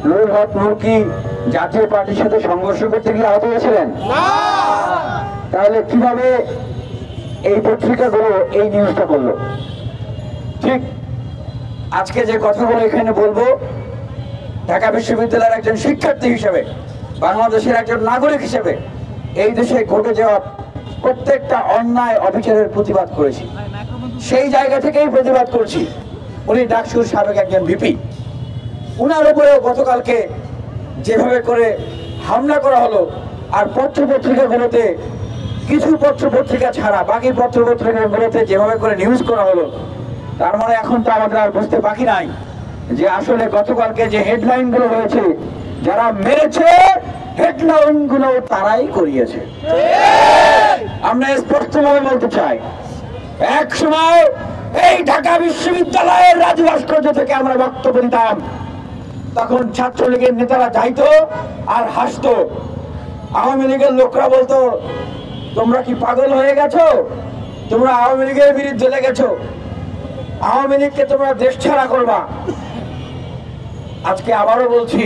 নুরুল হক নূর কি জাতীয় পার্টির সাথে সংঘর্ষ করতে গিয়ে আহত হয়েছিলেন? তাহলে কিভাবে এই পত্রিকাগুলো এই নিউজটা করলো? ঠিক আজকে যে কথাগুলো এখানে বলবো, ঢাকা বিশ্ববিদ্যালয়ের একজন শিক্ষার্থী হিসেবে, বাংলাদেশের একজন নাগরিক হিসেবে এই দেশে ঘটে যাওয়া প্রত্যেকটা অন্যায় অবিচারের প্রতিবাদ করেছি। সেই জায়গা থেকেই প্রতিবাদ করছি। উনি ডাকসুর সাবেক একজন ভিপি, উনার উপরেও গতকালকে যেভাবে করে হামলা করা হলো, আর পত্রপত্রিকাগুলোতে কিছু পত্রপত্রিকা ছাড়া বাকি পত্রপত্রিকাগুলোতে যেভাবে করে নিউজ করা হলো, তার মানে এখন তো আমাদের আর বুঝতে বাকি নাই যে আসলে গতকালকে যে হেডলাইন গুলো হয়েছে, যারা মেরেছে হেডলাইন গুলো তারাই করিয়েছে। আমরা স্পষ্টভাবে বলতে চাই, এক সময় এই ঢাকা বিশ্ববিদ্যালয়ের রাজু ভাস্কর্য থেকে আমরা বক্তব্য দিতাম, তখন ছাত্রলীগের নেতারা যাইতো আর হাসতো। আওয়ামী লীগের লোকরা বলতো, তোমরা কি পাগল হয়ে গেছো? তোমরা আওয়ামী লীগের বিরুদ্ধে লেগেছো, আওয়ামী লীগকে তোমরা দেশ ছাড়া করবা। আজকে আবারও বলছি,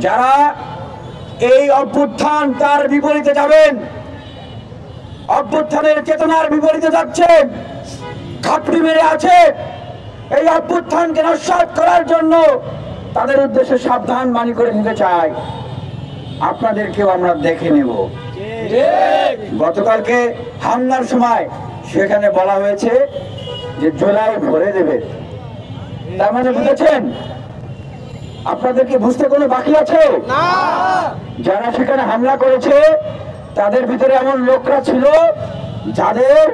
যারা এই অভ্যুত্থান তার বিপরীতে যাবেন, অভ্যুত্থানের চেতনার বিপরীতে যাচ্ছেন, খাপড়ি মেরে আছে এই অভ্যুত্থানকে নস্যাৎ করার জন্য, তাদের উদ্দেশ্যে সাবধান বাণী করে নিতে চাই, আপনাদেরকেও আমরা দেখে নেব। গতকালকে হামলার সময় সেখানে বলা হয়েছে যে জুলাই ভরে দেবে, তার মানে বুঝেছেন? আপনাদেরকে বুঝতে কোনো বাকি আছে? যারা সেখানে হামলা করেছে তাদের ভিতরে এমন লোকরা ছিল যাদের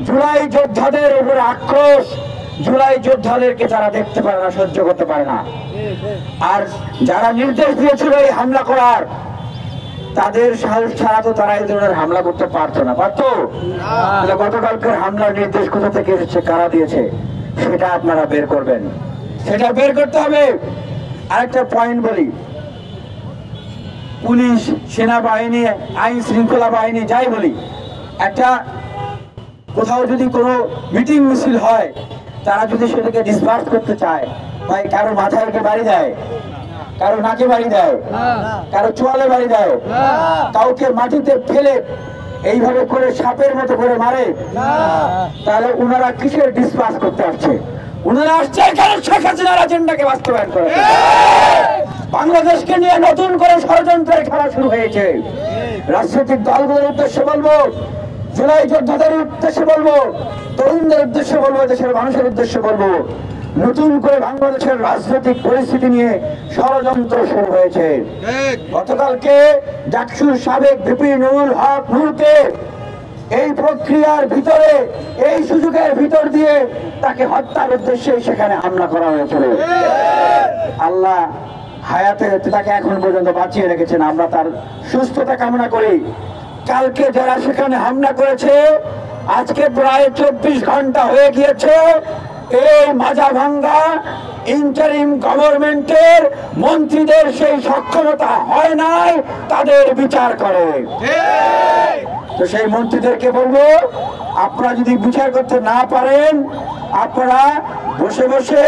জুলাই যোদ্ধাদের উপরে আক্রোশ, জুলাই যোদ্ধাদেরকে যারা দেখতে পারে না, সহ্য করতে পারে না। আর যারা নির্দেশ দিয়েছিল এই হামলা করার, তাদের সাহস ছাড়া তো তারা এই ধরনের হামলা করতে পারতো না, পারতো? গতকালকের হামলার নির্দেশ কোথা থেকে এসেছে, কারা দিয়েছে, সেটা আপনারা বের করবেন, সেটা বের করতে হবে। আরেকটা পয়েন্ট বলি, পুলিশ, সেনাবাহিনী, আইন শৃঙ্খলা বাহিনী, যাই বলি, একটা কোথাও যদি কোনো মিটিং মিছিল হয়, তারা যদি সেটাকে ডিসপার্স করতে চায়, ভাই কারো মাথায় বাড়ি দেয়, কারো নাকে বাড়ি দেয়, কারো চোয়ালে বাড়ি দেয়, কাউকে মাটিতে ফেলে এইভাবে করে সাপের মতো করে মারে, তাহলে ওনারা কিসের ডিসপার্স করতে আসছে? ওনারা আসছে এখানে শেখ হাসিনার এজেন্ডাকে বাস্তবায়ন করে। বাংলাদেশকে নিয়ে নতুন করে ষড়যন্ত্রের খেলা শুরু হয়েছে। রাজনৈতিক দলগুলোর উদ্দেশ্যে বলবো, জুলাই যোদ্ধাদের উদ্দেশ্যে বলবো, তরুণদের উদ্দেশ্যে বলবো, দেশের মানুষের উদ্দেশ্যে বলবো, নতুন করে বাংলাদেশের রাজনৈতিক পরিস্থিতি নিয়ে ষড়যন্ত্র শুরু হয়েছে। গতকালকে ডাকসুর সাবেক ভিপি নুরুল হক নূরকে এই প্রক্রিয়ার ভিতরে, এই সুযোগের ভিতর দিয়ে তাকে হত্যার উদ্দেশ্যে সেখানে হামলা করা হয়েছিল। আল্লাহ হায়াতে তাকে এখন পর্যন্ত বাঁচিয়ে রেখেছেন, আমরা তার সুস্থতা কামনা করি। কালকে যারা সেখানে হামলা করেছে, আজকে প্রায় 24 ঘন্টা হয়ে গিয়েছে এই মাজা ভাঙ্গা ইন্টারিম গভর্নমেন্টের মন্ত্রীদের সেই সক্ষমতা হয় নাই তাদের বিচার করে। তো সেই মন্ত্রীদেরকে বলবো, আপনারা যদি বিচার করতে না পারেন, আপনারা বসে বসে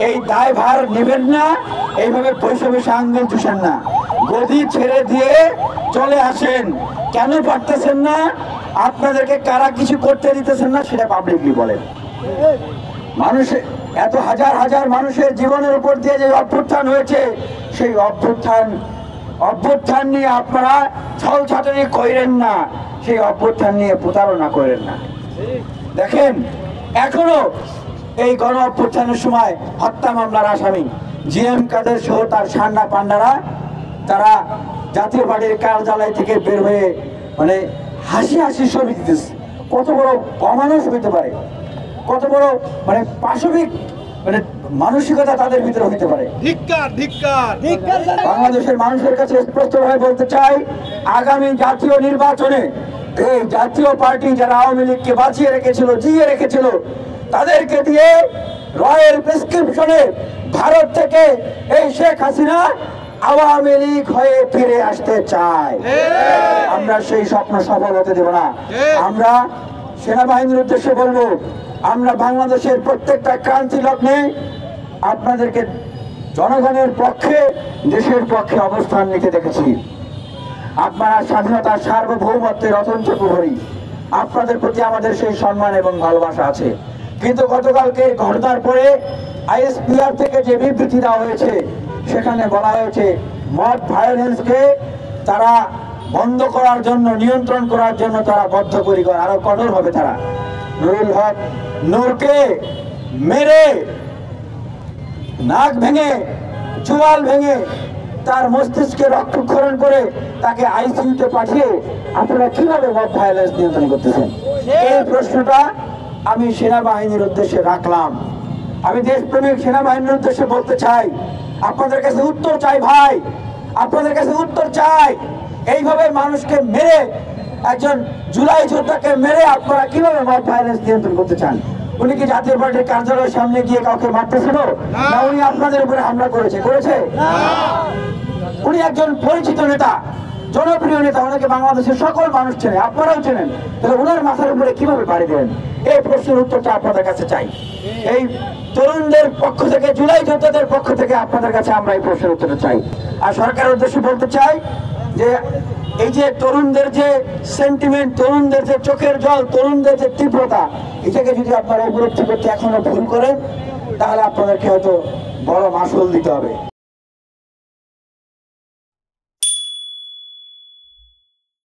এই দায়ভার নেবেন না, এইভাবে বসে বসে আঙ্গুল চুষেন না, গদি ছেড়ে দিয়ে চলে আসেন। কেন পারতেছেন না? আপনাদেরকে কারা কিছু করতে দিতেছেন না সেটা পাবলিকলি বলেন। মানুষের এত হাজার হাজার মানুষের জীবনের উপর দিয়ে যে অভ্যুত্থান হয়েছে, সেই অভ্যুত্থান নিয়ে আপনারা ছলছাটানি করেন না, সেই অভ্যুত্থান নিয়ে প্রতারণা করেন না। দেখেন, এখনো এই গণ অভ্যুত্থানের সময় হত্যা মামলার আসামি জিএম কাদের সহ তার সান্ডা পান্ডারা, তারা জাতীয় পার্টির কার্যালয় থেকে বের হয়ে মানে হাসি হাসি ছবি দিতেছে। কত বড় অমানুষ হইতে পারে, কত বড় মানে পাশবিক মানে মানসিকতা তাদের ভিতরে হইতে পারে। বাংলাদেশের মানুষের কাছে স্পষ্টভাবে বলতে চাই, আগামী জাতীয় নির্বাচনে এই জাতীয় পার্টি যারা আওয়ামী লীগকে বাঁচিয়ে রেখেছিল, জিয়ে রেখেছিল, তাদেরকে দিয়ে রয়ের প্রেসক্রিপশনে ভারত থেকে এই শেখ হাসিনা আওয়ামী লীগ হয়ে ফিরে আসতে চায়। আমরা সেই স্বপ্ন সফল হতে দেব না। আমরা সেনাবাহিনীর উদ্দেশ্যে বলবো, আমরা বাংলাদেশের প্রত্যেকটা ক্রান্তি লগ্নে আপনাদেরকে জনগণের পক্ষে, দেশের পক্ষে অবস্থান নিতে দেখেছি। আপনারা স্বাধীনতার সার্বভৌমত্বের অতন্ত্র প্রহরী, আপনাদের প্রতি আমাদের সেই সম্মান এবং ভালোবাসা আছে। কিন্তু গতকালকে ঘটনার পরে আইএসপিআর থেকে যে বিবৃতি দেওয়া হয়েছে, সেখানে বলা হয়েছে মব ভায়োলেন্সকে তারা বন্ধ করার জন্য, নিয়ন্ত্রণ করার জন্য তারা বদ্ধপরিকর, আরো কঠোর হবে তারা। নুরুল হক নূরকে মেরে, নাক ভেঙে, চোয়াল ভেঙে, তার মস্তিষ্কে রক্তক্ষরণ করে তাকে আইসিইউতে পাঠিয়ে আপনারা কিভাবে মব ভায়োলেন্স নিয়ন্ত্রণ করতেছেন? এই প্রশ্নটা আমি সেনাবাহিনীর উদ্দেশ্যে রাখলাম। আমি দেশপ্রেমিক সেনাবাহিনীর উদ্দেশ্যে বলতে চাই, আপনাদের কাছে উত্তর চাই ভাই, আপনাদের কাছে উত্তর চাই। এইভাবে মানুষকে মেরে, একজন জুলাই যোদ্ধাকে মেরে আপনারা কিভাবে মব ভায়োলেন্স নিয়ন্ত্রণ করতে চান? উনি কি জাতীয় পার্টির কার্যালয়ের সামনে গিয়ে কাউকে মারতেছিল, না উনি আপনাদের উপরে হামলা করেছে? উনি একজন পরিচিত নেতা, জনপ্রিয় নেতা, ওনাকে বাংলাদেশের সকল মানুষ চেনে, আপনারাও চেনেন। তাহলে ওনার মাথার উপরে কিভাবে বাড়ি দেন? এই প্রশ্নের উত্তরটা আপনাদের কাছে চাই। এই তরুণদের পক্ষ থেকে, জুলাই যোদ্ধাদের পক্ষ থেকে আপনাদের কাছে আমরা এই প্রশ্নের উত্তরটা চাই। আর সরকারের উদ্দেশ্যে বলতে চাই যে এই যে তরুণদের যে সেন্টিমেন্ট, তরুণদের যে চোখের জল, তরুণদের যে তীব্রতা, এটাকে যদি আপনারা উপলব্ধি করতে এখনো ভুল করেন, তাহলে আপনাদেরকে হয়তো বড় মাসুল দিতে হবে।